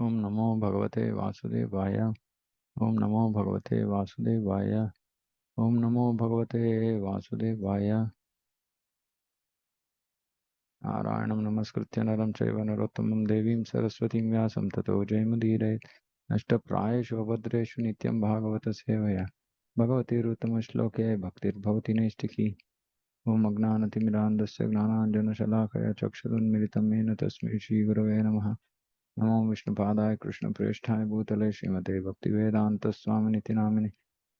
ओम नमो भगवते वासुदेवाय। ओम नमो भगवते वासुदेवाय। ओम नमो भगवते वासुदेवाय। नारायणं नमस्कृत्य नरं चैव नरोत्तमं देवीं सरस्वतीं व्यासं ततो जयमुदीरयेत्। नष्टप्रायेषु भद्रेषु नित्यं भागवत सेवया भगवतीरुत्तमश्लोके भक्तिर्भवति नैष्टिकी। ॐ अज्ञानतिमिरान्धस्य ज्ञानाञ्जनशलाकया चक्षुरुन्मिलितं येन तस्मै श्रीगुरवे नमः। नमो विष्णुपादाय कृष्णप्रेष्ठाय भूतले श्रीमते भक्तिवेदान्तस्वामिनिति नामिने।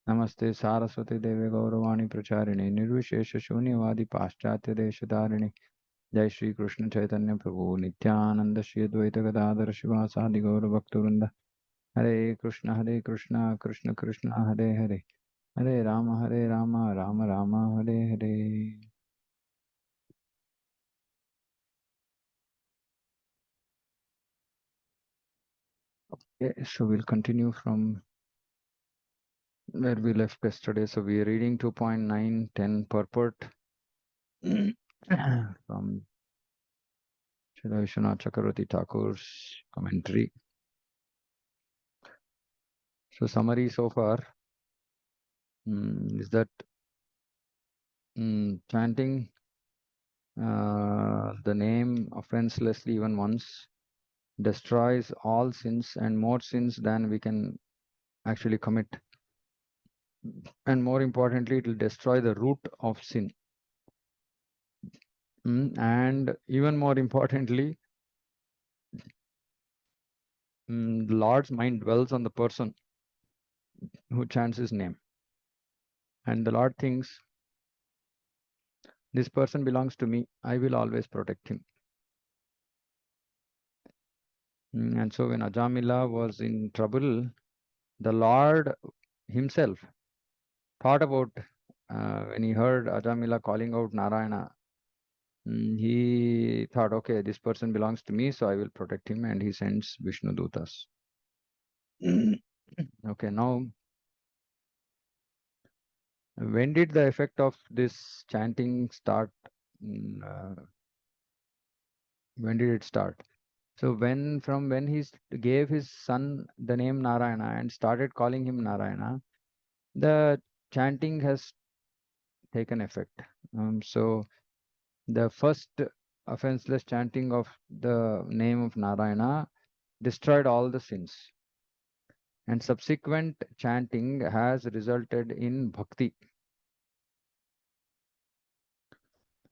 नमस्ते सारस्वती देवे गौरवाणी प्रचारिणे निर्विशेष शून्यवादी पाश्चात्य देशधारिणे। जय श्री कृष्ण चैतन्य प्रभु नित्यानंद श्री अद्वैत गदाधर शिवासादि गौर भक्तवृंद। हरे कृष्ण कृष्ण कृष्ण हरे हरे, हरे Ram Ram Ram Hare Hare. Okay, so we'll continue from where we left yesterday. So we are reading 2.910 purport from Srila Vishwanath Chakravarti Thakur's commentary. So summary so far is that chanting the name offenselessly even once destroys all sins and more sins than we can actually commit. And more importantly, it will destroy the root of sin. And even more importantly, the Lord's mind dwells on the person who chants his name. And the Lord thinks, this person belongs to me, I will always protect him. And so when Ajamila was in trouble, the Lord himself thought about when he heard Ajamila calling out Narayana. He thought, okay, this person belongs to me, so I will protect him, and he sends Vishnu Dutas. Okay, now when did the effect of this chanting start? When did it start? So when he gave his son the name Narayana and started calling him Narayana, the chanting has taken effect. So the first offenseless chanting of the name of Narayana destroyed all the sins, and subsequent chanting has resulted in bhakti.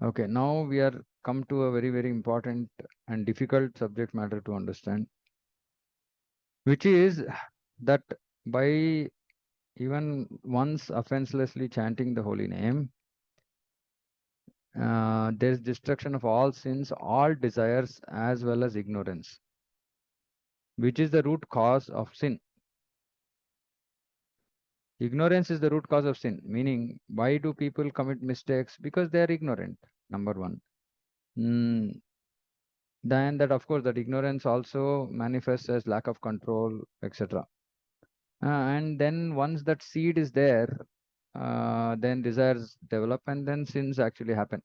Okay, now we are come to a very, very important and difficult subject matter to understand, which is that by even once offenselessly chanting the holy name, there is destruction of all sins, all desires, as well as ignorance, which is the root cause of sin. Ignorance is the root cause of sin, meaning why do people commit mistakes? Because they are ignorant, number one. Then that, of course, that ignorance also manifests as lack of control, etc. And then once that seed is there, then desires develop and then sins actually happen.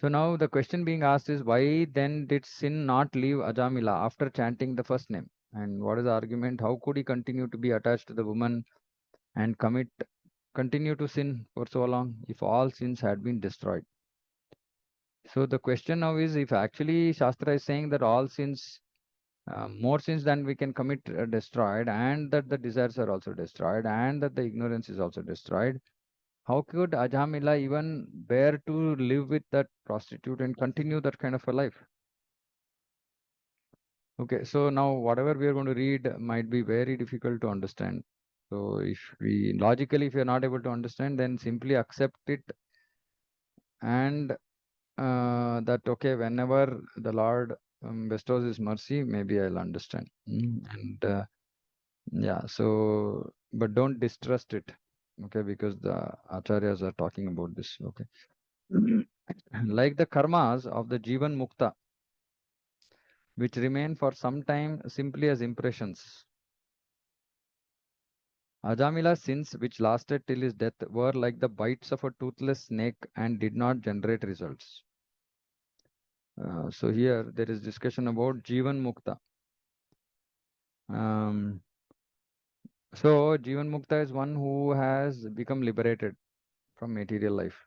So now the question being asked is, why then did sin not leave Ajamila after chanting the first name? And what is the argument? How could he continue to be attached to the woman and continue to sin for so long if all sins had been destroyed? So the question now is, if actually Shastra is saying that all sins, more sins than we can commit are destroyed, and that the desires are also destroyed, and that the ignorance is also destroyed, how could Ajamila even bear to live with that prostitute and continue that kind of a life? Okay, so now whatever we are going to read might be very difficult to understand. So if we logically, if you are not able to understand, then simply accept it, and that okay, whenever the Lord bestows his mercy, maybe I'll understand. And yeah, so but don't distrust it, okay, because the acharyas are talking about this. Okay. Like the karmas of the Jivan Mukta, which remain for some time simply as impressions. Ajamila's sins, which lasted till his death, were like the bites of a toothless snake and did not generate results. So here there is discussion about Jivan Mukta. Um, so Jivan Mukta is one who has become liberated from material life.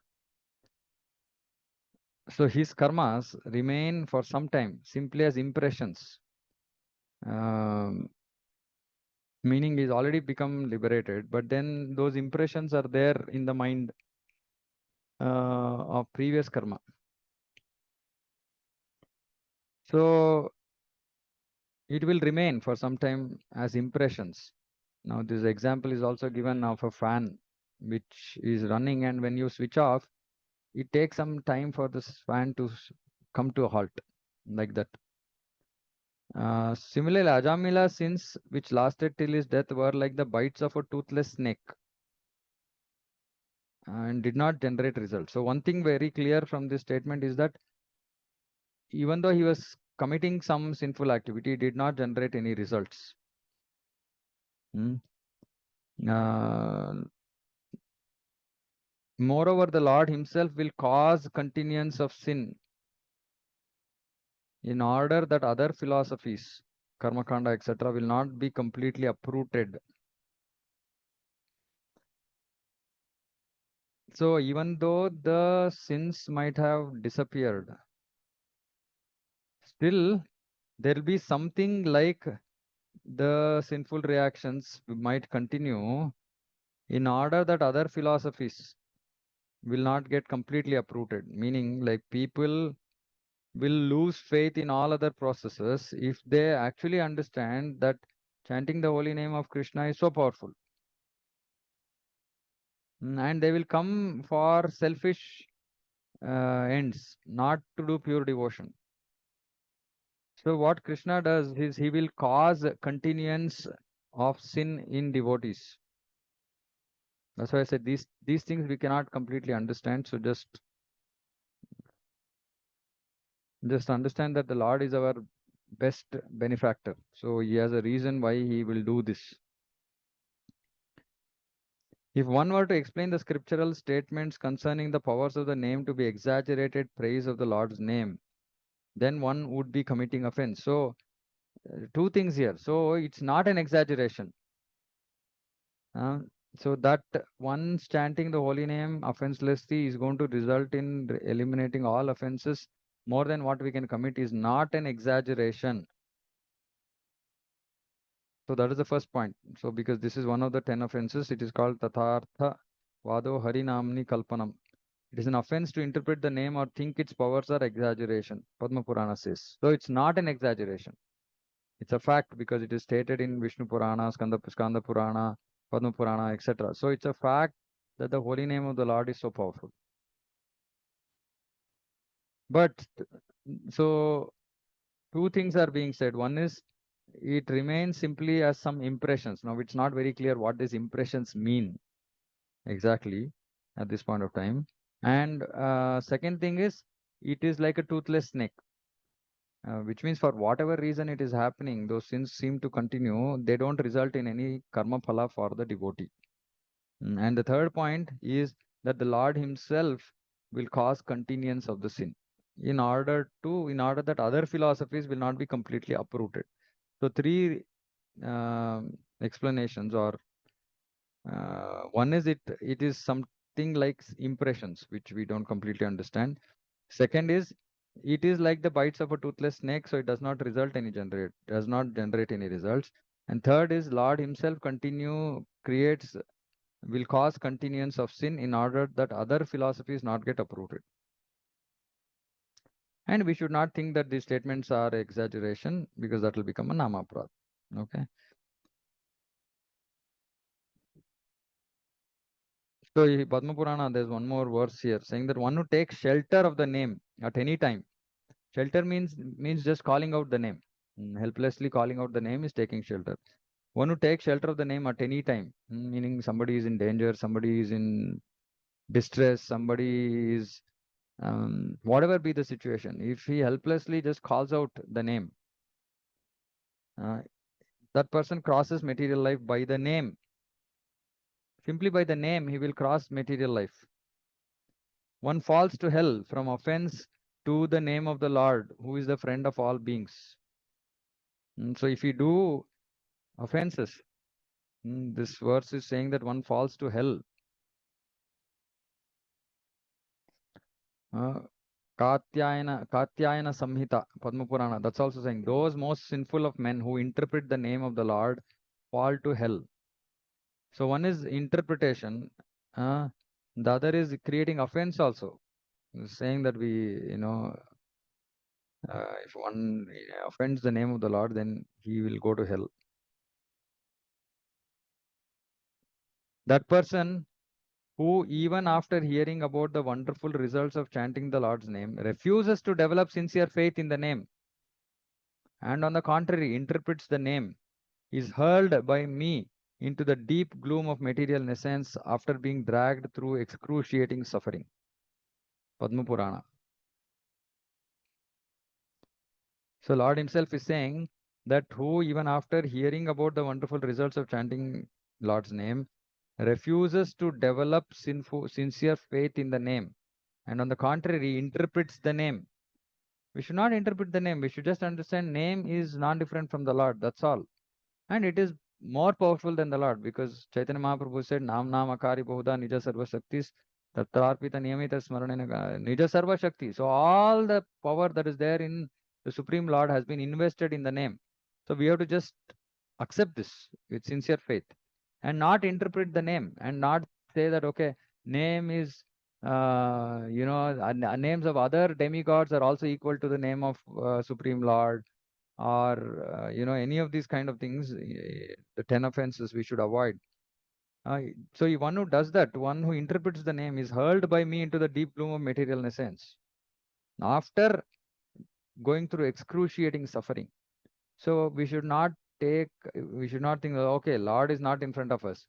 So his karmas remain for some time simply as impressions. Um, Meaning he's already become liberated, but then those impressions are there in the mind of previous karma. So it will remain for some time as impressions. Now, this example is also given of a fan which is running, and when you switch off, it takes some time for this fan to come to a halt, like that. Similarly, Ajamila sins which lasted till his death were like the bites of a toothless snake and did not generate results. So, one thing very clear from this statement is that even though he was committing some sinful activity, it did not generate any results. Hmm. Uh, Moreover, the Lord Himself will cause continuance of sin in order that other philosophies, karma kanda, etc., will not be completely uprooted. So, even though the sins might have disappeared, still there will be something like the sinful reactions might continue in order that other philosophies will not get completely uprooted. Meaning, like people will lose faith in all other processes if they actually understand that chanting the holy name of Krishna is so powerful. And they will come for selfish ends, not to do pure devotion. So, what Krishna does is he will cause continuance of sin in devotees. That's why I said these things we cannot completely understand. So just understand that the Lord is our best benefactor. So he has a reason why he will do this. If one were to explain the scriptural statements concerning the powers of the name to be exaggerated praise of the Lord's name, then one would be committing offense. So, two things here. So, it's not an exaggeration. Uh, so, that one chanting the holy name offenselessly is going to result in eliminating all offenses more than what we can commit is not an exaggeration. So, that is the first point. So, because this is one of the 10 offenses, it is called Tathartha Vado Harinamni Kalpanam. It is an offense to interpret the name or think its powers are exaggeration, Padma Purana says. So it's not an exaggeration. It's a fact because it is stated in Vishnu Purana, Skanda Purana, Padma Purana, etc. So it's a fact that the holy name of the Lord is so powerful. But so two things are being said. One is it remains simply as some impressions. Now it's not very clear what these impressions mean exactly at this point of time. And second thing is it is like a toothless snake. Which means for whatever reason it is happening, those sins seem to continue. They don't result in any karma phala for the devotee. And the third point is that the Lord Himself will cause continuance of the sin in order that other philosophies will not be completely uprooted. So three explanations or one is it is something like impressions which we don't completely understand. Second is it is like the bites of a toothless snake, so it does not generate any results. And third is Lord Himself will cause continuance of sin in order that other philosophies not get uprooted. And we should not think that these statements are exaggeration because that will become a namaprad. Okay. So in Padma Purana, there's one more verse here saying that one who takes shelter of the name at any time. Shelter means just calling out the name. Helplessly calling out the name is taking shelter. One who takes shelter of the name at any time, meaning somebody is in danger, somebody is in distress, somebody is whatever be the situation. If he helplessly just calls out the name, uh, that person crosses material life by the name. Simply by the name, he will cross material life. One falls to hell from offense to the name of the Lord, who is the friend of all beings. So if we do offenses, this verse is saying that one falls to hell. Uh, Katyayana Samhita, Padma Purana, that's also saying those most sinful of men who interpret the name of the Lord fall to hell. So one is interpretation, the other is creating offense also, saying that if one offends the name of the Lord, then he will go to hell. That person who, even after hearing about the wonderful results of chanting the Lord's name, refuses to develop sincere faith in the name, and on the contrary, interprets the name, is hurled by me into the deep gloom of material nescience after being dragged through excruciating suffering. Padma Purana. So Lord himself is saying that who, even after hearing about the wonderful results of chanting Lord's name, refuses to develop sincere faith in the name, and on the contrary, interprets the name. We should not interpret the name. We should just understand name is non-different from the Lord. That's all. And it is more powerful than the Lord, because Chaitanya Mahaprabhu said, Nam Nam Akari Bahuda Nija Sarva Shaktis Tatrarpita Niyamita Smaranena Nija Sarva Shakti. So all the power that is there in the Supreme Lord has been invested in the name. So we have to just accept this with sincere faith and not interpret the name and not say that, okay, name is, names of other demigods are also equal to the name of Supreme Lord, or any of these kind of things. The 10 offenses we should avoid. So one who does that, one who interprets the name, is hurled by me into the deep gloom of material nescience after going through excruciating suffering. So we should not think, okay, Lord is not in front of us.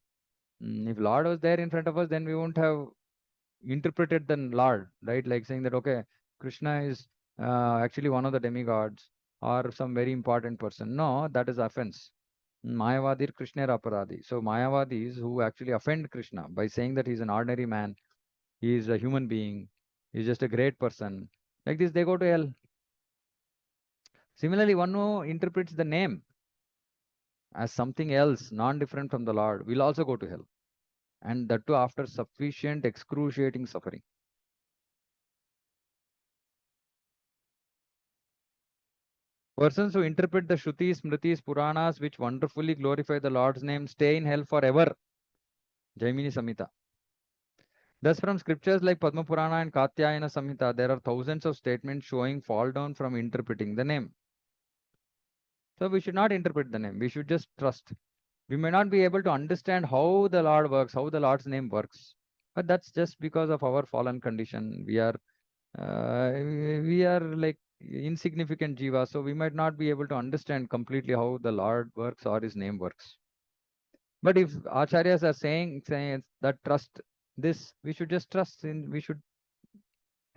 If Lord was there in front of us, then we won't have interpreted the Lord, right? Like saying that, okay, Krishna is actually one of the demigods or some very important person. No, that is offense. Mayavadir Krishna Aparadi. So Mayavadis who actually offend Krishna by saying that he's an ordinary man, he is a human being, he's just a great person. Like this, they go to hell. Similarly, one who interprets the name as something else, non-different from the Lord, will also go to hell. And that too after sufficient excruciating suffering. Persons who interpret the Shrutis, Smritis, Puranas, which wonderfully glorify the Lord's name, stay in hell forever. Jaimini Samhita. Thus, from scriptures like Padma Purana and Katyayana Samhita, there are thousands of statements showing fall down from interpreting the name. So we should not interpret the name. We should just trust. We may not be able to understand how the Lord works, how the Lord's name works, but that's just because of our fallen condition. We are like insignificant jiva, so we might not be able to understand completely how the Lord works or his name works. But if acharyas are saying that trust this, we should just trust in, we should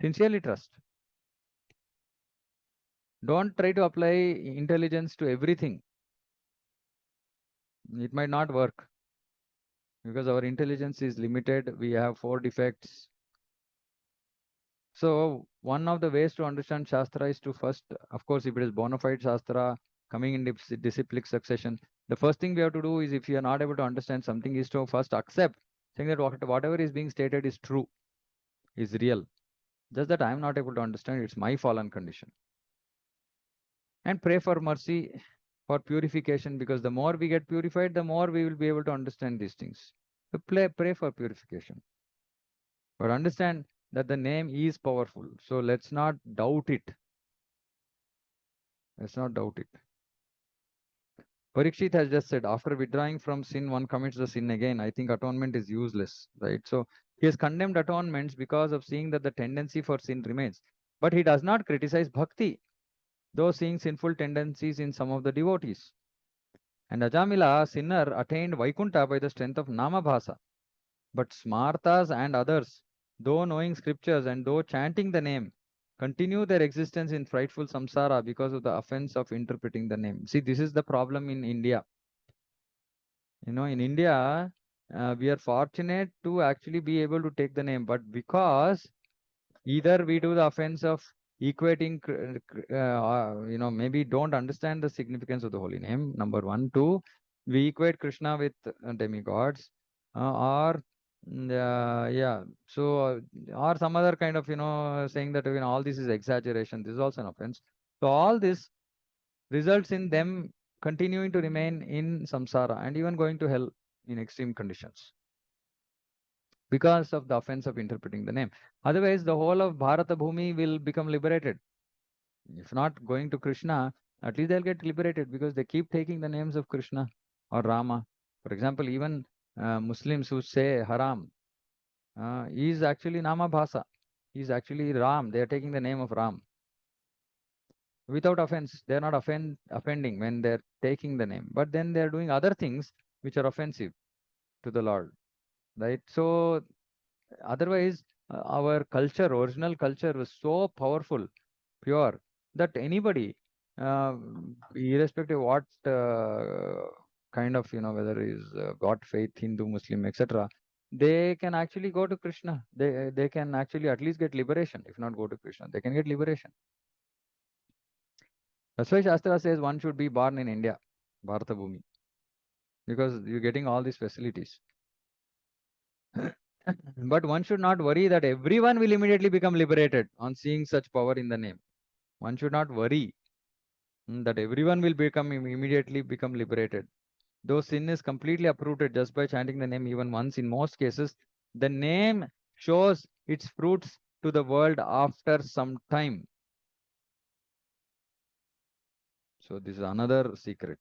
sincerely trust. Don't try to apply intelligence to everything. It might not work because our intelligence is limited. We have 4 defects. So one of the ways to understand Shastra is to first, of course, if it is bona fide Shastra coming in disciplic succession, the first thing we have to do is, if you are not able to understand something, is to first accept, saying that whatever is being stated is true, is real. Just that I am not able to understand, it's my fallen condition. And pray for mercy, for purification, because the more we get purified, the more we will be able to understand these things. So pray for purification. But understand that the name is powerful. So let's not doubt it. Let's not doubt it. Parikshit has just said, after withdrawing from sin, one commits the sin again. I think atonement is useless, right? So he has condemned atonements because of seeing that the tendency for sin remains. But he does not criticize bhakti, though seeing sinful tendencies in some of the devotees. And Ajamila, a sinner, attained Vaikunta by the strength of Namabhasa. But Smartas and others, though knowing scriptures and though chanting the name, continue their existence in frightful samsara because of the offense of interpreting the name. See, this is the problem in India. In India, we are fortunate to actually be able to take the name, but because either we do the offense of equating, maybe don't understand the significance of the holy name. Number one. Two, we equate Krishna with demigods, or yeah, so or some other kind of saying that all this is exaggeration. This is also an offense. So all this results in them continuing to remain in samsara and even going to hell in extreme conditions because of the offense of interpreting the name. Otherwise, the whole of Bharata Bhumi will become liberated. If not going to Krishna, at least they'll get liberated because they keep taking the names of Krishna or Rama. For example, even Muslims who say haram, is actually Nama Bhasa. He's actually Ram. They are taking the name of Ram without offense. They are not offending when they're taking the name, but then they are doing other things which are offensive to the Lord, right? So otherwise, our culture, original culture, was so powerful, pure, that anybody, uh, irrespective of what kind of, whether is God faith, Hindu, Muslim, etc., they can actually go to Krishna. They can actually at least get liberation. If not go to Krishna, they can get liberation. That's why Shastra says one should be born in India, Bharata Bhumi, because you're getting all these facilities. But one should not worry that everyone will immediately become liberated on seeing such power in the name. One should not worry that everyone will immediately become liberated. Though sin is completely uprooted just by chanting the name even once, in most cases, the name shows its fruits to the world after some time. So this is another secret.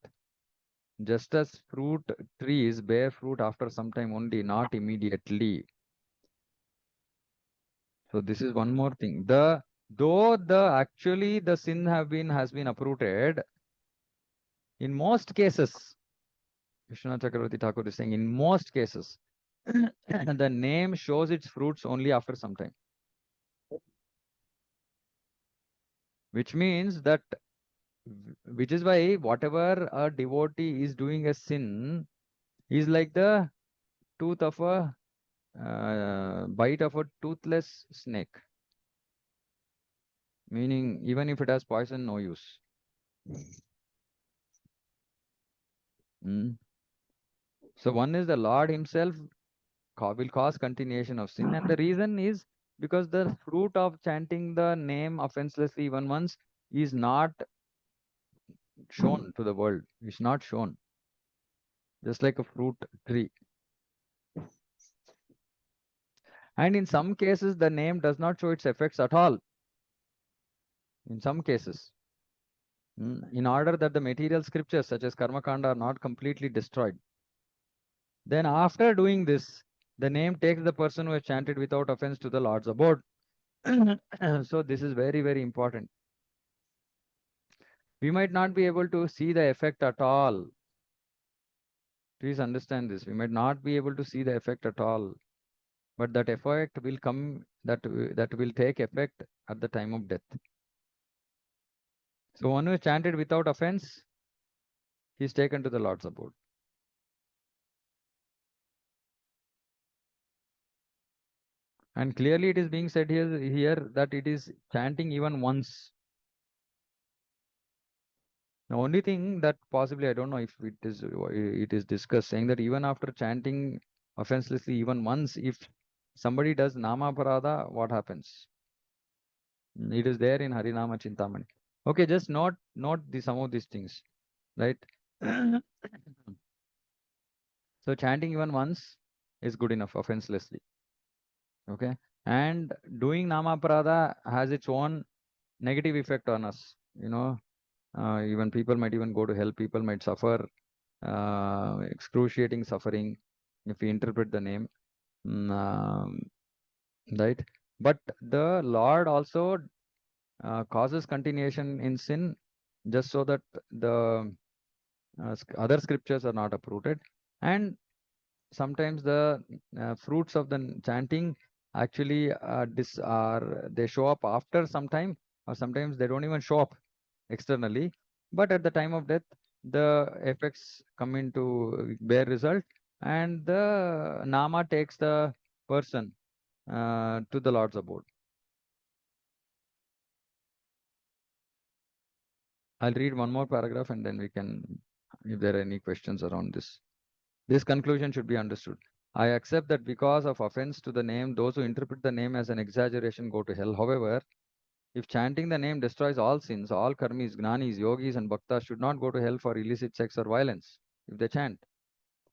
Just as fruit trees bear fruit after some time only, not immediately. So this is one more thing. Though the actually the sin has been uprooted, in most cases, Vishwanath Chakravarti Thakur is saying, in most cases, the name shows its fruits only after some time. Which means that, which is why whatever a devotee is doing a sin is like the tooth of a bite of a toothless snake. Meaning, even if it has poison, no use. Mm. So one is the Lord Himself will cause continuation of sin, and the reason is because the fruit of chanting the name offenselessly even once is not shown to the world. It's not shown, just like a fruit tree. And in some cases, the name does not show its effects at all. In some cases, in order that the material scriptures such as Karma Kanda are not completely destroyed. Then after doing this, the name takes the person who has chanted without offense to the Lord's abode. So this is very, very important. We might not be able to see the effect at all. Please understand this. We might not be able to see the effect at all, but that effect will come, that will take effect at the time of death. So one who is chanted without offense, he is taken to the Lord's abode. And clearly it is being said here that it is chanting even once. The only thing that possibly, I don't know if it is discussed, saying that even after chanting offenselessly even once, if somebody does Nama Parada, what happens? It is there in Harinama Chintamani. Okay, just note some of these things, right? So chanting even once is good enough, offenselessly. Okay, and doing Nama Parada has its own negative effect on us. Even people might even go to hell. People might suffer excruciating suffering if we interpret the name, right? But the Lord also causes continuation in sin just so that the other scriptures are not uprooted. And sometimes the fruits of the chanting actually they show up after some time, or sometimes they don't even show up externally, but at the time of death the effects come into bear result, and the nama takes the person to the Lord's abode. I'll read one more paragraph and then we can, if there are any questions around this. This conclusion should be understood. I accept that because of offense to the name, those who interpret the name as an exaggeration go to hell. However, if chanting the name destroys all sins, all karmis, gnanis, yogis, and bhaktas should not go to hell for illicit sex or violence if they chant.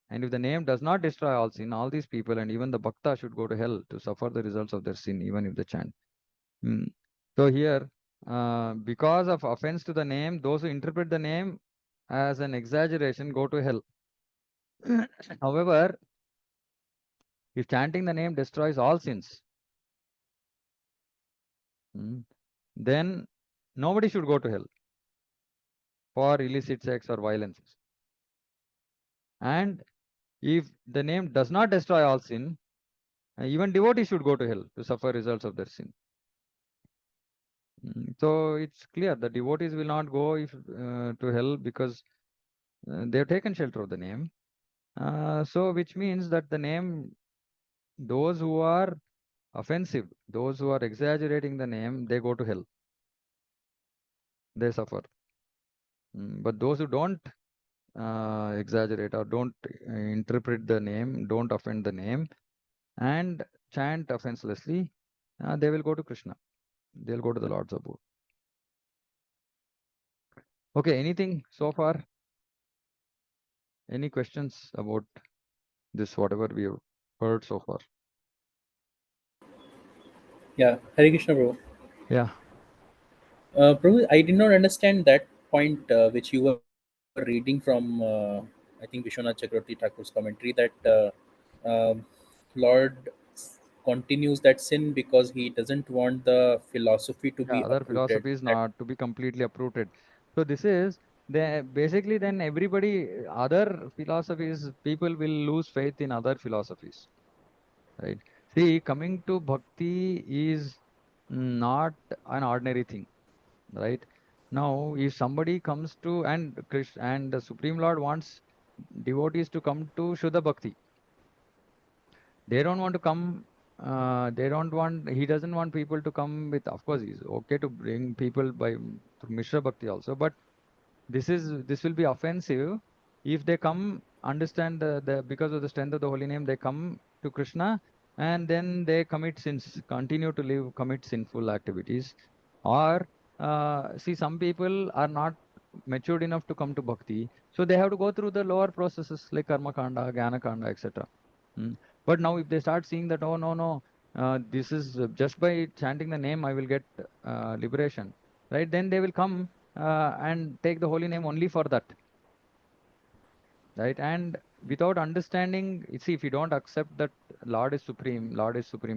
And if the name does not destroy all sin, all these people and even the bhakta should go to hell to suffer the results of their sin, even if they chant. Hmm. So here, because of offense to the name, those who interpret the name as an exaggeration go to hell. However, if chanting the name destroys all sins, then nobody should go to hell for illicit sex or violence. And if the name does not destroy all sin, even devotees should go to hell to suffer results of their sin. So it's clear the devotees will not go if to hell because they have taken shelter of the name. So which means that the name, those who are offensive, those who are exaggerating the name, they go to hell. They suffer. But those who don't exaggerate or don't interpret the name, don't offend the name, and chant offenselessly, they will go to Krishna. They'll go to the Lord's abode. Okay, anything so far? Any questions about this, whatever we have heard so far? Yeah, Hare Krishna, bro. Yeah, Prabhu, I did not understand that point which you were reading from, I think, Vishwanath Chakravarti Thakur's commentary that Lord continues that sin because he doesn't want the philosophy to yeah, be other uprooted. philosophies That not to be completely uprooted. So this is the basically then everybody, other philosophies, people will lose faith in other philosophies, right? See, coming to bhakti is not an ordinary thing, right? Now, if somebody comes to and Krishna and the Supreme Lord wants devotees to come to Shuddha Bhakti, they don't want to come. They don't want. He doesn't want people to come with. Of course, he's okay to bring people by through Mishra Bhakti also, but this will be offensive if they come understand the because of the strength of the holy name they come to Krishna and then they commit sins, continue to live, commit sinful activities, or see some people are not matured enough to come to bhakti, so they have to go through the lower processes like karma kanda, jnana kanda, etc. But now if they start seeing that, oh no, no, this is just by chanting the name I will get liberation, right? Then they will come and take the holy name only for that, right? And without understanding, see, if you don't accept that Lord is supreme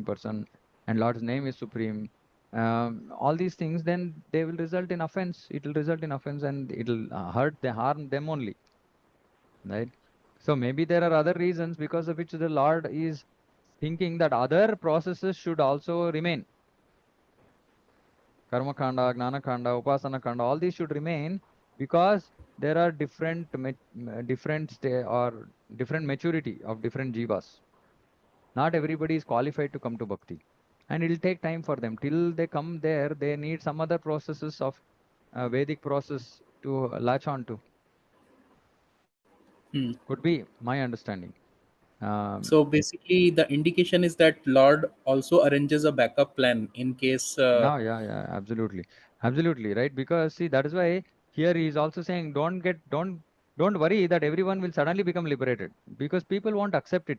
person, and Lord's name is supreme, all these things, then they will result in offense. It will result in offense, and it'll harm them only, right? So maybe there are other reasons because of which the Lord is thinking that other processes should also remain. Karma Kanda, Gnana Kanda, Upasana Kanda, all these should remain because there are or different maturity of different jivas. Not everybody is qualified to come to bhakti, and it will take time for them. Till they come there, they need some other processes of Vedic process to latch on to. hmm. Could be my understanding. Um, So basically, the indication is that Lord also arranges a backup plan in case. yeah, yeah, yeah, absolutely, absolutely, right. Because see, that is why here he is also saying, don't worry that everyone will suddenly become liberated because people won't accept it.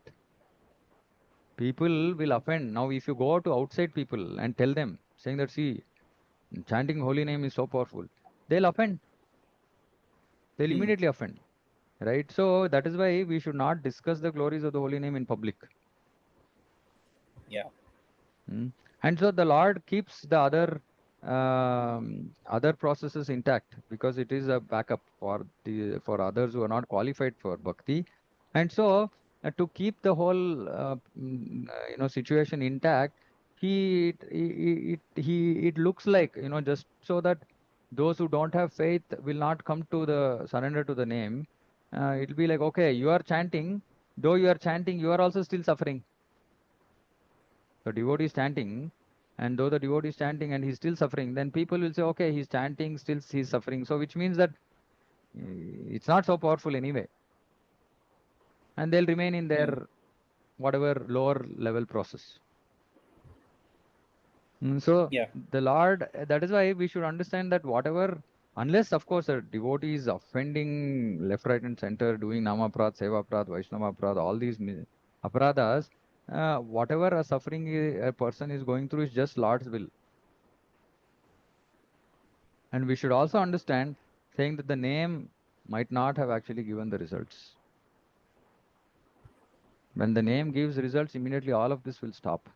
People will offend. Now, if you go to outside people and tell them, saying that, see, chanting holy name is so powerful, they'll offend. They'll Hmm, immediately offend, right? So that is why we should not discuss the glories of the holy name in public. yeah. Mm. And so the Lord keeps the other processes intact because it is a backup for others who are not qualified for bhakti. And so to keep the whole situation intact, it looks like just so that those who don't have faith will not come to the surrender to the name. It'll be like, okay, you are chanting, though you are chanting, you are also still suffering. The devotee is chanting. And though the devotee is chanting and he's still suffering, then people will say, okay, he's chanting, still he's suffering. So which means that it's not so powerful anyway. And they'll remain in Mm. their whatever lower level process. So Yeah. the Lord, that is why we should understand that whatever, unless of course a devotee is offending left, right, and center, doing Namaprad, Sevaprad, Vaishnavaprad, all these aparadas, whatever a suffering a person is going through is just Lord's will. And we should also understand saying that the name might not have actually given the results. When the name gives results, immediately all of this will stop.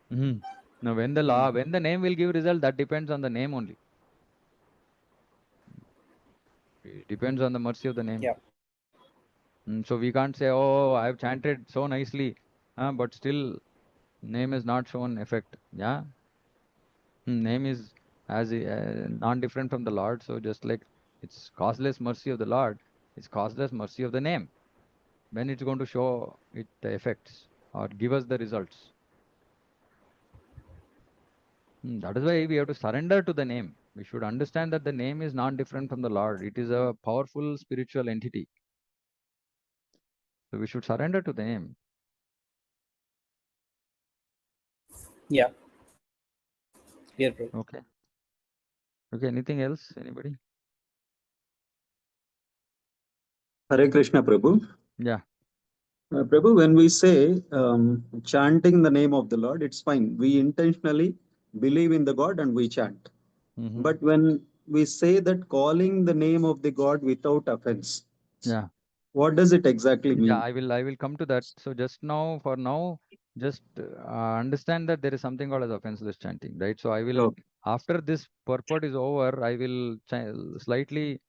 Now, Mm. when the name will give result, that depends on the name only. It depends on the mercy of the name. Yeah. So we can't say, oh, I've chanted so nicely, but still name has not shown effect. Yeah, name is as not different from the Lord. So just like it's causeless mercy of the Lord, it's causeless mercy of the name. When it's going to show it the effects or give us the results. That is why we have to surrender to the name. We should understand that the name is not different from the Lord. It is a powerful spiritual entity. So we should surrender to the name. Yeah. Here, bro. Okay. Okay. Anything else? Anybody? Hare Krishna, Prabhu. Yeah. Prabhu, when we say chanting the name of the Lord, it's fine. We intentionally believe in the God and we chant. Hmm. But when we say that calling the name of the God without offense, Yeah. what does it exactly Yeah. mean? I will come to that. So just now, for now, just understand that there is something called as offenseless chanting, right? So I will, Okay. after this purport is over, I will slightly,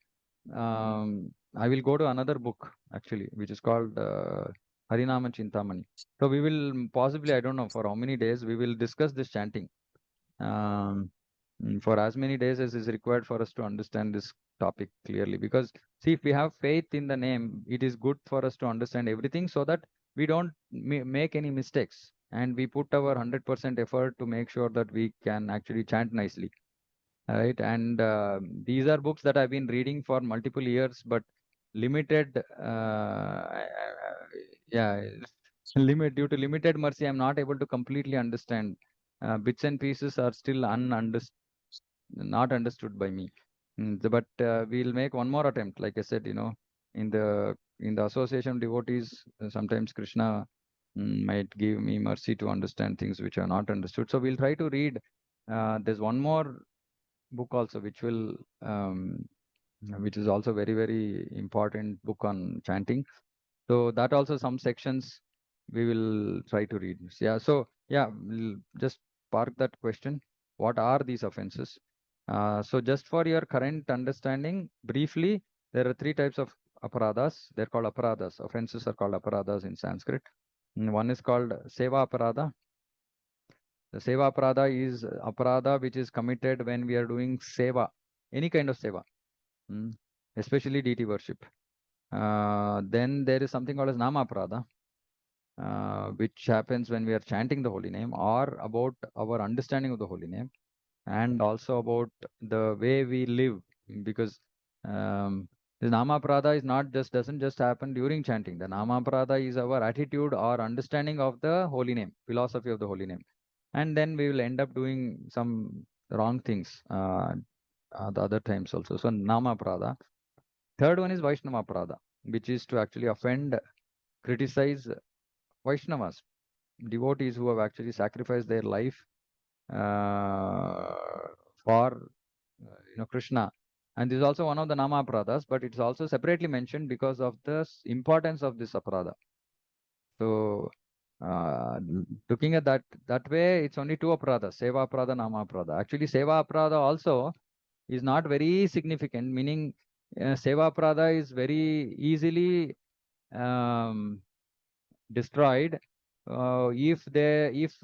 I will go to another book actually, which is called Harinama Chintamani. So we will possibly, I don't know for how many days, we will discuss this chanting. um, for as many days as is required for us to understand this topic clearly. Because, see, if we have faith in the name, it is good for us to understand everything so that we don't make any mistakes and we put our 100% effort to make sure that we can actually chant nicely. Right. And these are books that I've been reading for multiple years, but limited, yeah, due to limited mercy, I'm not able to completely understand. Bits and pieces are still not understood by me. But we'll make one more attempt. Like I said, in the association of devotees, sometimes Krishna might give me mercy to understand things which are not understood. So we'll try to read. There's one more book also which is also very, very important book on chanting. So that also some sections we will try to read. Yeah. So yeah, we'll just park that question. What are these offenses? So just for your current understanding, briefly, there are three types of aparadas. They're called aparadas. Offenses are called aparadas in Sanskrit. One is called seva aparada. The seva aparada is aparada which is committed when we are doing seva, any kind of seva, mm, especially deity worship. Then there is something called as nama aparada, which happens when we are chanting the holy name or about our understanding of the holy name and also about the way we live. Because the nama prada is not just doesn't just happen during chanting. The nama prada is our attitude or understanding of the holy name, philosophy of the holy name, and then we will end up doing some wrong things the other times also. So nama prada. Third one is Vaishnava prada, which is to actually offend, criticize Vaishnavas, devotees who have actually sacrificed their life uh, for Krishna. And this is also one of the nama aparadas, but it's also separately mentioned because of the importance of this aparada. So uh, looking at that way, it's only two aparadas, seva aparada, nama aparada. Actually, seva aparada also is not very significant, meaning seva aparada is very easily um, destroyed if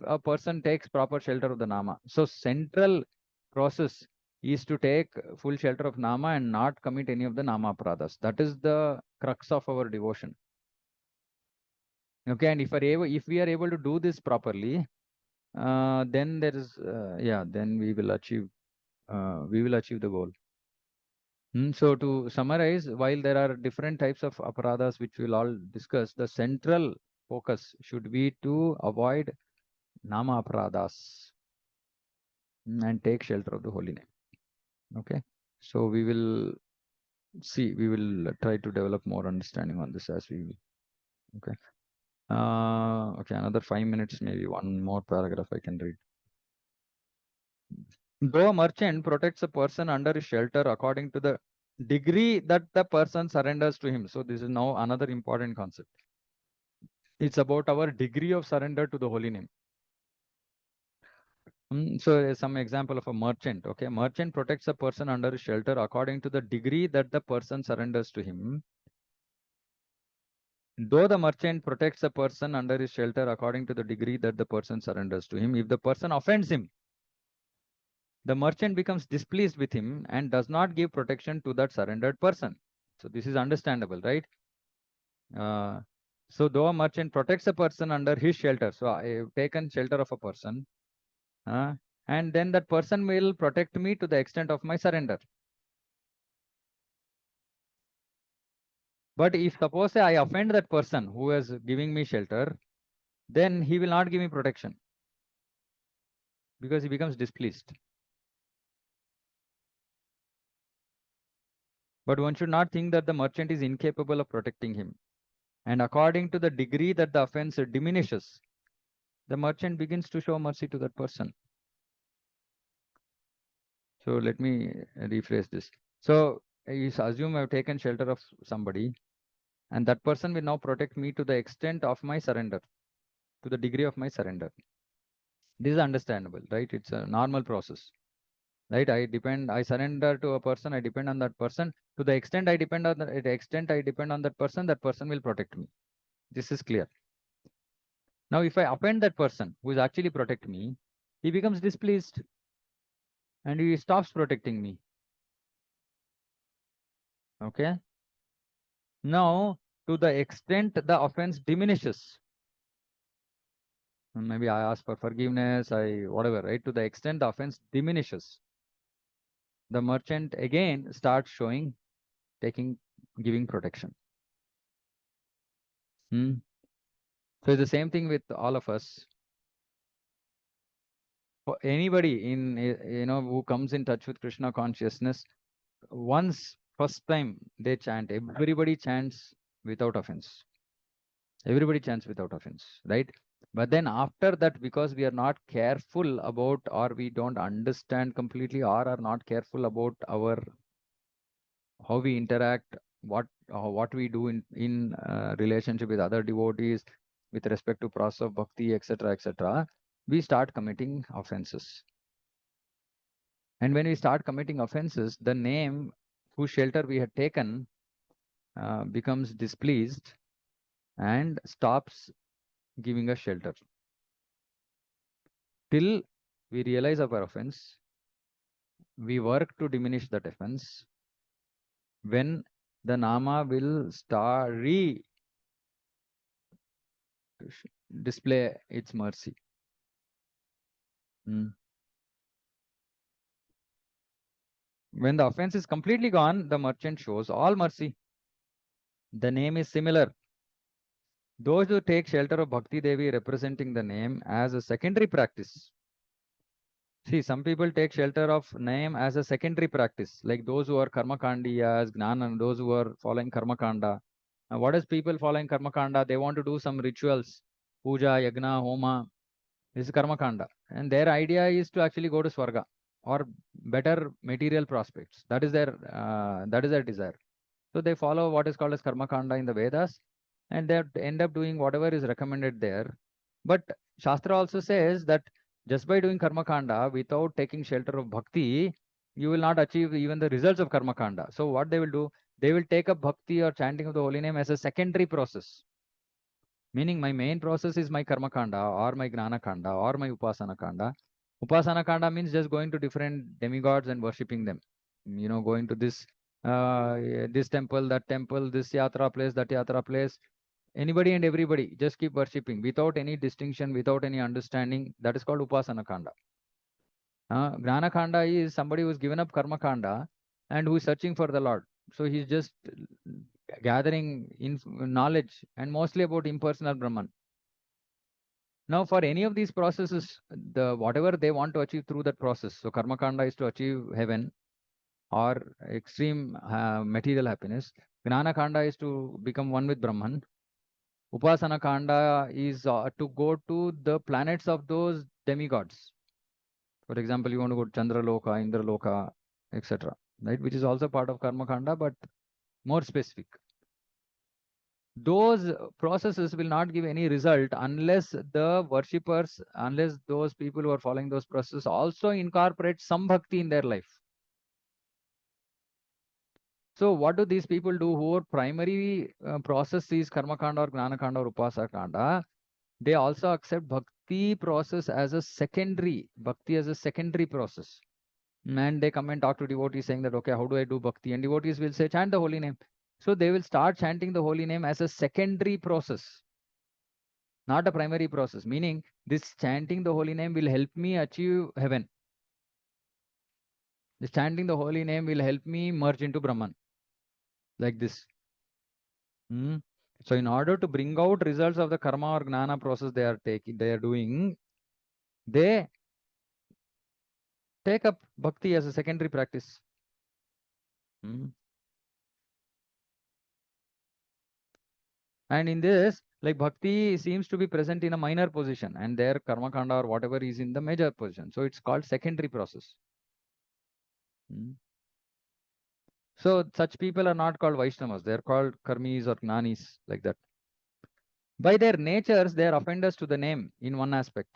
a person takes proper shelter of the nama. So central process is to take full shelter of nama and not commit any of the nama pradas. That is the crux of our devotion. Okay, and if we are able to do this properly, then there is, then we will achieve the goal. So to summarize, while there are different types of aparadas which we'll all discuss, the central focus should be to avoid nama aparadas and take shelter of the holy name. Okay, so we will try to develop more understanding on this as we. Okay. Okay, another 5 minutes, maybe one more paragraph I can read. Though a merchant protects a person under his shelter according to the degree that the person surrenders to him. So this is now another important concept. It's about our degree of surrender to the holy name. So some example of a merchant. Okay, merchant protects a person under his shelter according to the degree that the person surrenders to him. Though the merchant protects a person under his shelter according to the degree that the person surrenders to him, if the person offends him, the merchant becomes displeased with him and does not give protection to that surrendered person. So this is understandable, right? So though a merchant protects a person under his shelter, so I have taken shelter of a person, and then that person will protect me to the extent of my surrender. But if suppose I offend that person who is giving me shelter, then he will not give me protection because he becomes displeased. But one should not think that the merchant is incapable of protecting him. And according to the degree that the offense diminishes, the merchant begins to show mercy to that person. So let me rephrase this. So you assume I've taken shelter of somebody, and that person will now protect me to the extent of my surrender, to the degree of my surrender. This is understandable, right? It's a normal process, right? I surrender to a person, I depend on that person. To the extent I depend on that person will protect me. This is clear. Now, if I offend that person who is actually protecting me, he becomes displeased and he stops protecting me. Okay. Now, to the extent the offense diminishes, maybe I ask for forgiveness, whatever, right? To the extent the offense diminishes, the merchant again starts showing, giving protection. So it's the same thing with all of us. For anybody who comes in touch with Krishna consciousness, once first time they chant, everybody chants without offense. Everybody chants without offense, right? But then after that, because we are not careful about, or we don't understand completely, or are not careful about how we interact, what we do in relationship with other devotees, with respect to process of bhakti, etc., etc., we start committing offenses. And when we start committing offenses, the name whose shelter we had taken becomes displeased and stops giving us shelter. Till we realize our offense, we work to diminish that offense. When the nama will display its mercy. When the offense is completely gone, the merchant shows all mercy. The name is similar. Those who take shelter of Bhakti Devi representing the name as a secondary practice. See, some people take shelter of name as a secondary practice, like those who are karma kandiyas, gnana, those who are following karma kanda. What is people following karma kanda? They want to do some rituals, puja, yagna, homa. This is karma kanda, and their idea is to actually go to swarga or better material prospects. That is their desire. So they follow what is called as karma kanda in the Vedas, and they end up doing whatever is recommended there. But Shastra also says that just by doing karma kanda without taking shelter of bhakti, you will not achieve even the results of karma kanda. So what they will do, they will take up bhakti or chanting of the holy name as a secondary process. Meaning my main process is my karma kanda or my gnana kanda or my upasana kanda. Upasana kanda means just going to different demigods and worshipping them. Going to this temple, that temple, this yatra place, that yatra place. anybody and everybody, just keep worshipping without any distinction, without any understanding. That is called Upasana Kanda. Gnana Kanda is somebody who's given up Karma Kanda and who is searching for the Lord. So he's just gathering knowledge and mostly about impersonal Brahman. Now, for any of these processes, the whatever they want to achieve through that process. So Karma Kanda is to achieve heaven or extreme material happiness. Gnana Kanda is to become one with Brahman. Upasana Kanda is to go to the planets of those demigods. For example, you want to go to Chandra Loka, Indra Loka, etc. Right, which is also part of Karma Kanda, but more specific. Those processes will not give any result unless the worshippers, unless those people who are following those processes also incorporate some bhakti in their life. So what do these people do who are primary process is Karma Kanda or Gnana Kanda or Upasana Kanda? They also accept bhakti process as a secondary, bhakti as a secondary process. And they come and talk to devotees saying that, okay, how do I do bhakti? And devotees will say, chant the holy name. So they will start chanting the holy name as a secondary process, not a primary process. Meaning, this chanting the holy name will help me achieve heaven. This chanting the holy name will help me merge into Brahman. Like this. So in order to bring out results of the karma or gnana process they are doing, they take up bhakti as a secondary practice. And in this, like bhakti seems to be present in a minor position and their karma kanda or whatever is in the major position. So it's called secondary process. So such people are not called Vaishnavas. They're called karmis or gnanis, like that. By their natures, they are offenders to the name in one aspect.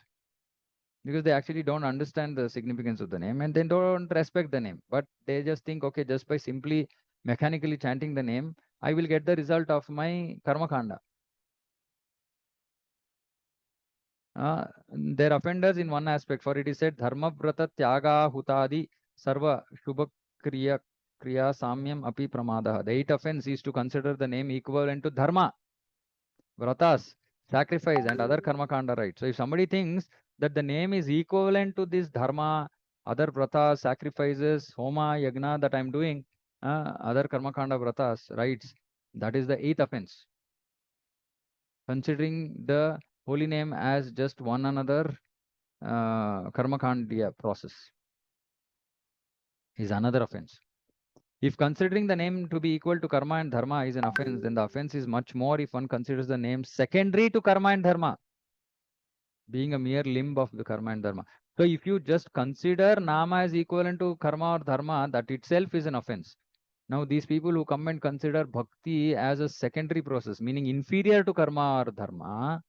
Because they actually don't understand the significance of the name and they don't respect the name. But they just think, okay, just by simply mechanically chanting the name, I will get the result of my karma kanda. They're offenders in one aspect, for it is said, Dharma Vrata Tyaga Hutadi Sarva Shubha Kriya Kriya Samyam Api Pramadaha. The eighth offense is to consider the name equivalent to Dharma, Vratas, sacrifice, and other Karma Kanda rites. So if somebody thinks that the name is equivalent to this Dharma, other Vratas, sacrifices, Homa, Yagna that I'm doing, other Karma Kanda Vratas, rites, that is the eighth offense. Considering the holy name as just one another karma kandiya process is another offense. If considering the name to be equal to karma and dharma is an offense, then the offense is much more if one considers the name secondary to karma and dharma, being a mere limb of the karma and dharma. So if you just consider nama as equivalent to karma or dharma, that itself is an offense. Now these people who come and consider bhakti as a secondary process, meaning inferior to karma or dharma,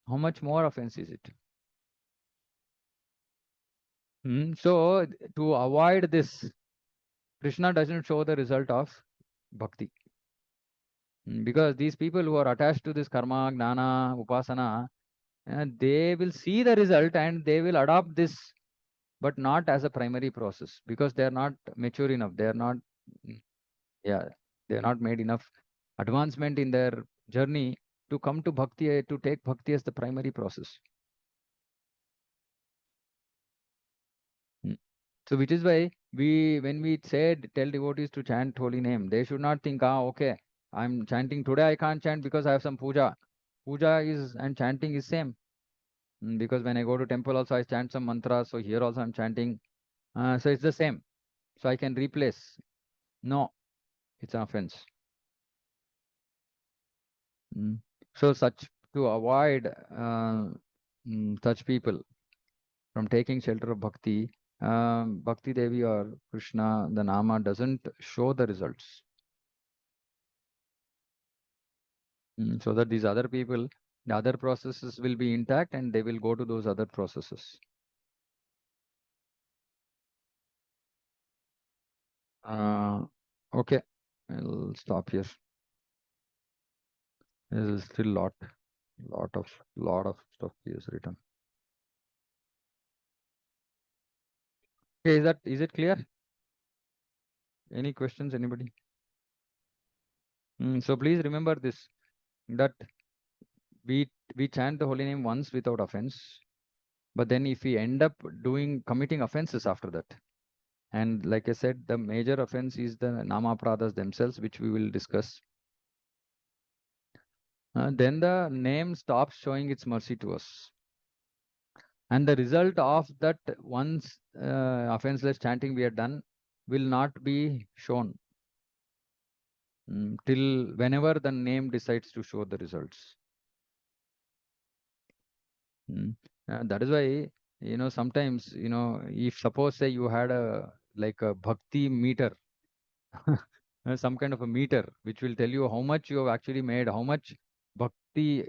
how much more offense is it? So to avoid this, Krishna doesn't show the result of bhakti. Because these people who are attached to this karma, gnana, upasana, they will see the result and they will adopt this, but not as a primary process because they are not mature enough. They are not, mm, yeah, they are not made enough advancement in their journey to come to bhakti, to take bhakti as the primary process. So which is why when we said tell devotees to chant holy name, they should not think, okay, I'm chanting today, I can't chant because I have some puja. Puja is and chanting is same. Because when I go to temple also I chant some mantra, so here also I'm chanting. So it's the same. So I can replace. No, it's an offense. So such to avoid such people from taking shelter of bhakti, Bhakti Devi or Krishna, the Nama doesn't show the results. So that these other people, the other processes will be intact and they will go to those other processes. Okay, I'll stop here. There is still lot of stuff he has written. Okay, is it clear? Any questions, anybody? So please remember this. that we chant the holy name once without offense, but then if we end up committing offenses after that, and like I said, the major offense is the namapradas themselves, which we will discuss. Then the name stops showing its mercy to us. And the result of that once offenseless chanting we are done will not be shown till whenever the name decides to show the results. That is why, sometimes, if suppose say you had like a bhakti meter, some kind of a meter which will tell you how much you have actually made, how much bhakti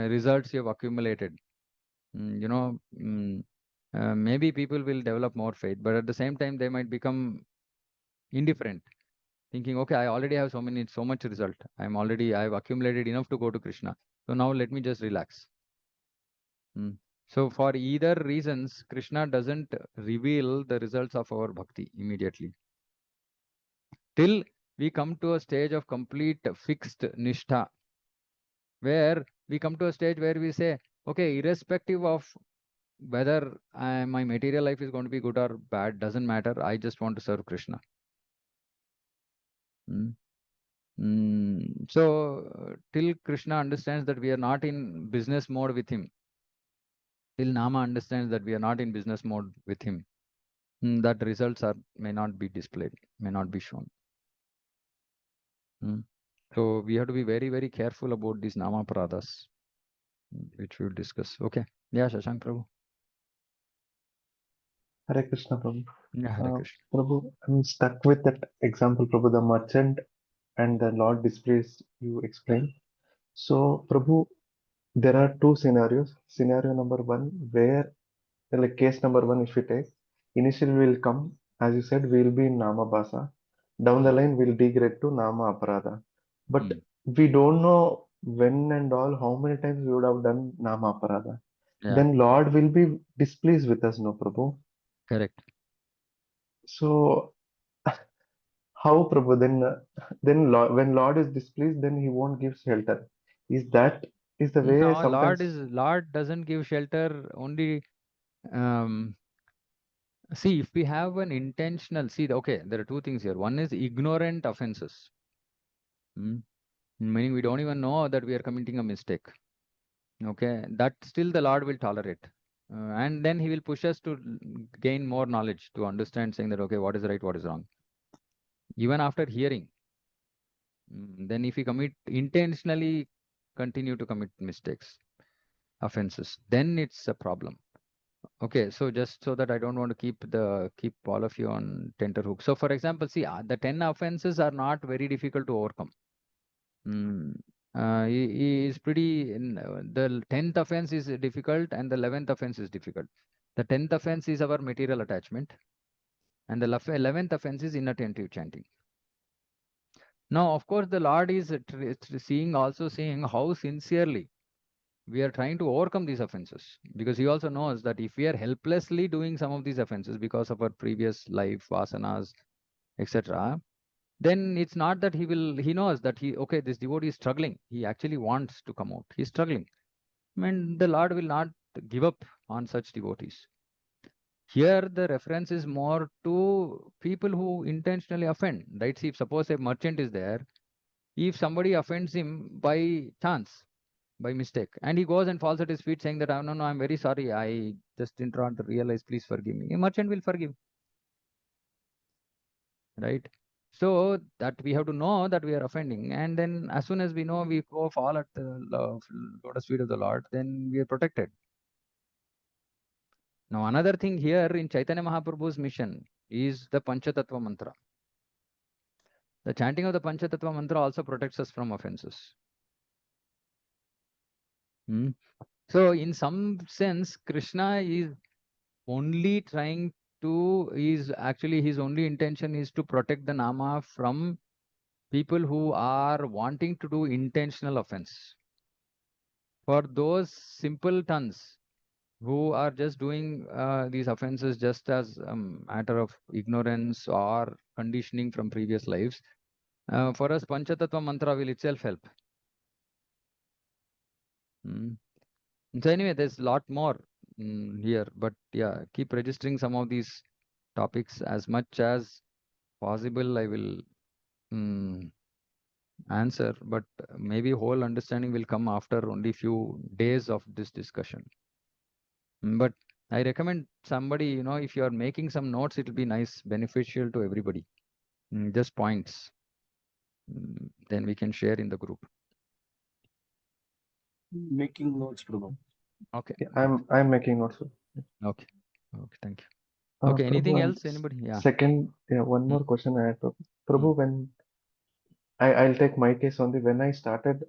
results you have accumulated. Mm, you know, mm, Maybe people will develop more faith, but at the same time they might become indifferent, thinking, okay, I already have so much result. I've accumulated enough to go to Krishna. So now let me just relax. Mm. So for either reasons, Krishna doesn't reveal the results of our bhakti immediately till we come to a stage of complete fixed nishtha, where we come to a stage where we say, okay, irrespective of whether my material life is going to be good or bad, doesn't matter. I just want to serve Krishna. Mm. Till Krishna understands that we are not in business mode with him, till Nama understands that we are not in business mode with him, that results may not be displayed, may not be shown. Mm. So we have to be very, very careful about these Nama Paradas, which we will discuss. Okay. Yeah, Shashank Prabhu. Hare Krishna, Prabhu. Yeah, Hare Krishna. Prabhu, I'm stuck with that example, Prabhu, the merchant and the Lord displays you explained. So, Prabhu, there are two scenarios. Scenario number one, where, like case number one, if we take, initially we'll come, as you said, we'll be in Nama Basa. Down the line, we'll degrade to Nama Aparada. But we don't know when and all, how many times we would have done Nama Aparada. Yeah, Then Lord will be displeased with us, no, Prabhu. correct. So, how, Prabhu? When Lord is displeased, then He won't give shelter. Is that is the way No, sometimes? Lord doesn't give shelter only. Um, See, if we have an intentional, okay, there are two things here. One is ignorant offenses, meaning we don't even know that we are committing a mistake. Okay, that still the Lord will tolerate. And then He will push us to gain more knowledge to understand, saying that, okay, what is right, what is wrong. Even after hearing, then if we commit intentionally, continue to commit mistakes, offenses, then it's a problem. Okay, so just so that I don't want to keep all of you on tenterhook. So, for example, see, the 10 offenses are not very difficult to overcome. Mm. He is the 10th offense is difficult and the 11th offense is difficult. The 10th offense is our material attachment, and the 11th offense is inattentive chanting. Now, of course, the Lord is also seeing how sincerely we are trying to overcome these offenses, because He also knows that if we are helplessly doing some of these offenses because of our previous life vasanas, etc., then it's not that He knows that okay, this devotee is struggling, he actually wants to come out, he's struggling, and the Lord will not give up on such devotees. Here the reference is more to people who intentionally offend, right? See, if suppose a merchant is there, if somebody offends him by chance, by mistake, and he goes and falls at his feet saying that, oh, no, no, I'm very sorry, I just didn't want to realize, please forgive me, a merchant will forgive, right? So that we have to know that we are offending, and then as soon as we know, we go fall at the lotus feet of the Lord, then we are protected. Now another thing here in Chaitanya Mahaprabhu's mission is the Panchatattva mantra. The chanting of the Panchatattva mantra also protects us from offenses. So in some sense, Krishna is only trying to, is actually his only intention is to protect the Nama from people who are wanting to do intentional offense. For those simpletons who are just doing these offenses just as a matter of ignorance or conditioning from previous lives, for us, Panchatattva mantra will itself help. So anyway, there's a lot more here, but yeah, keep registering some of these topics as much as possible. I will answer, but maybe whole understanding will come after only few days of this discussion. But I recommend somebody, if you are making some notes, it will be nice, beneficial to everybody. Just points. Then we can share in the group. Making notes, Prabhu. Okay. Yeah, I'm making notes. Okay. Okay. Thank you. Okay. Anything Prabhu, else? Anybody? Yeah. Second, one more question I had. Prabhu, when I'll take my case only. When I started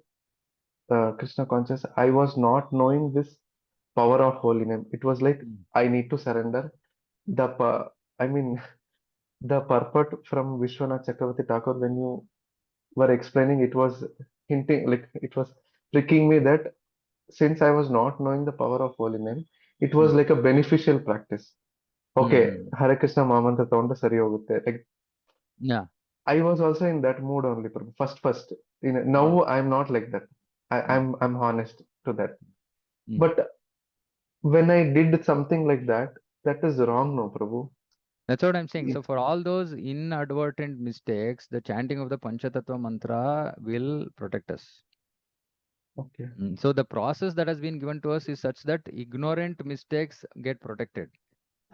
Krishna conscious, I was not knowing this power of holy name. It was like I need to surrender. I mean, the purport from Vishwanath Chakravarti Thakur, when you were explaining, it was hinting, like it was tricking me that since I was not knowing the power of holy name, it was like a beneficial practice. Okay, Hare Krishna Mahamantra ತಗೊಂಡ್ರೆ ಸರಿ ಹೋಗುತ್ತೆ. Like, Yeah. I was also in that mood only. First. Now I'm not like that. I'm honest to that. But when I did something like that, that is wrong, no, Prabhu. That's what I'm saying. So for all those inadvertent mistakes, the chanting of the Panchatattva mantra will protect us. Okay. So the process that has been given to us is such that ignorant mistakes get protected.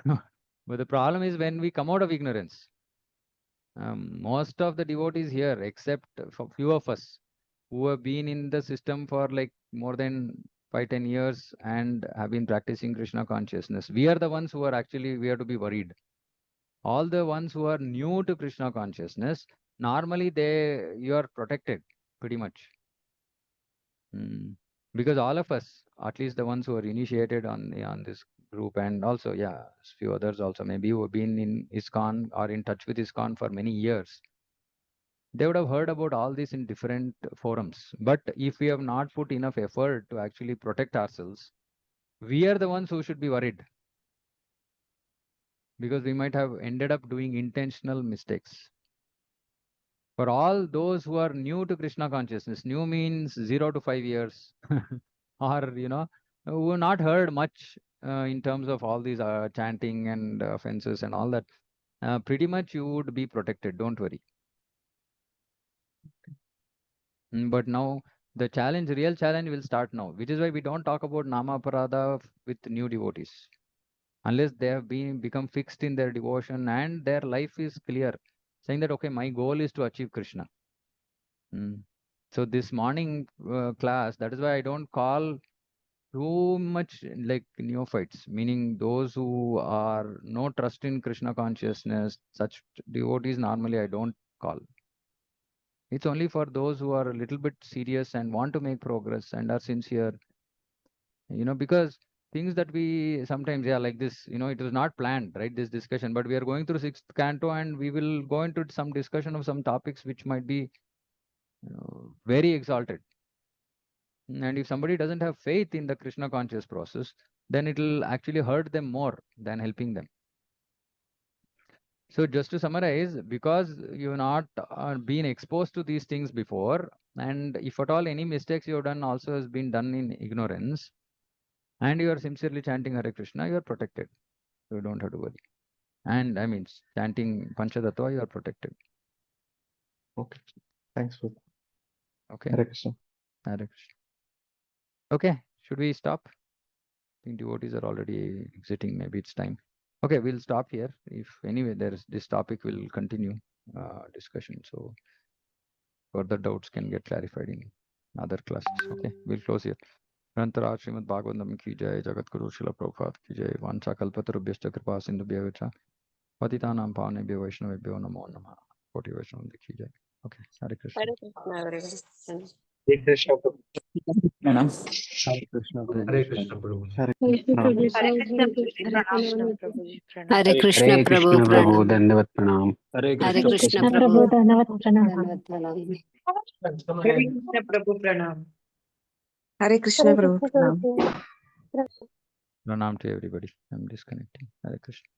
But the problem is when we come out of ignorance. Most of the devotees here, except for few of us who have been in the system for like more than 5-10 years and have been practicing Krishna consciousness, we are the ones who are actually, we have to be worried. All the ones who are new to Krishna consciousness, normally you are protected pretty much. Because all of us, at least the ones who are initiated on this group, and also, yeah, few others also, maybe who have been in ISKCON or in touch with ISKCON for many years, they would have heard about all this in different forums. But if we have not put enough effort to actually protect ourselves, we are the ones who should be worried. Because we might have ended up doing intentional mistakes. For all those who are new to Krishna consciousness, new means 0 to 5 years, or, who have not heard much in terms of all these chanting and offenses and all that, pretty much you would be protected. Don't worry. But now the challenge, real challenge will start now, which is why we don't talk about Nama Parada with new devotees. Unless they have become fixed in their devotion and their life is clear, saying that, okay, my goal is to achieve Krishna. So this morning class, that is why I don't call too much like neophytes, meaning those who are no trust in Krishna consciousness, such devotees normally I don't call. It's only for those who are a little bit serious and want to make progress and are sincere, because things that we sometimes, like this, it was not planned, right? This discussion, but we are going through 6th canto and we will go into some discussion of some topics which might be very exalted. And if somebody doesn't have faith in the Krishna conscious process, then it will actually hurt them more than helping them. So just to summarize, because you've not been exposed to these things before, and if at all any mistakes you have done also has been done in ignorance, and you are sincerely chanting Hare Krishna, you are protected. You don't have to worry. And I mean, chanting Panchatattva, you are protected. Okay. Thanks for Okay. Hare Krishna. Hare Krishna. Okay. Should we stop? I think devotees are already exiting. Maybe it's time. Okay, we'll stop here. If anyway, this topic will continue discussion. So further doubts can get clarified in other classes. Okay, we'll close here. Grantharaj Srimad Bhagavatam ki jai, Jagat Guru Srila Prabhupada ki jai, Vancha Kalpatarubhyascha Kripa Sindhu Bhyavacha, Patitanam Pavanebhyo Vaishnavebhyo Namo Namah, Koti Vaishnava ki jai. Okay, Hare Krishna. Hare Krishna, everyone. Hare Krishna, Prabhu. Pranam. Hare Krishna, Prabhu. Hare Krishna, Prabhu. Hare Hare Krishna, Hare Prabhu, Krishna Prabhu, Pranam. Dandavat Pranam. Hare Hare Krishna, Krishna, Prabhu. Prabhu. Dhanavat Pranam. Dandavat Pranam. Hare Krishna Prabhu Pranam. Hare Krishna Prabhu. Pranam. Pranam to everybody. I'm disconnecting. Hare Krishna.